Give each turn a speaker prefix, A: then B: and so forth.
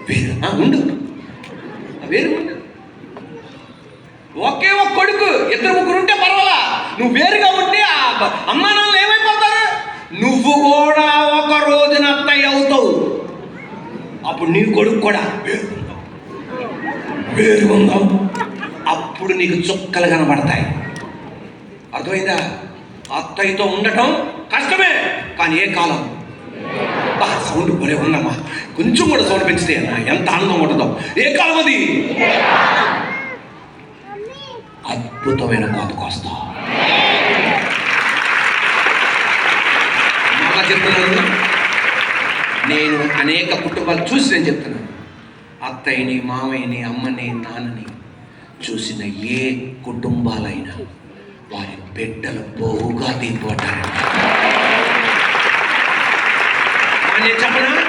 A: వేరు ఉండు, వేరు ఉండు. ఒకే ఒక కొడుకు, ఇద్దరు ముగ్గురు ఉంటే పర్వాలా, నువ్వు వేరుగా ఉంటే అమ్మా నాన్నలు ఏమైపోతారు? నువ్వు కూడా ఒక రోజున అత్తయ్య అవుతావు. అప్పుడు నీ కొడుకు కూడా వేరు ఉందాం, అప్పుడు నీకు చుక్కలు కనబడతాయి. అర్థమైందా? అత్తయ్యతో ఉండటం కష్టమే, కానీ ఏ కాలం సౌండ్ భలే ఉందమ్మా, కొంచెం కూడా సౌండ్ పెంచితే అన్న ఎంత ఆనందం ఉంటుందో. ఏ కాలం అది? అద్భుతమైన కోతకొస్తా. మళ్ళా చెప్తున్నాను, నేను అనేక కుటుంబాలు చూసి నేను చెప్తున్నాను, అత్తయ్యని, మామయ్యని, అమ్మని, నాన్నని చూసిన ఏ కుటుంబాలైనా వారి బిడ్డలు బహుగా దీపడ్డారు. నేను చెప్పనా?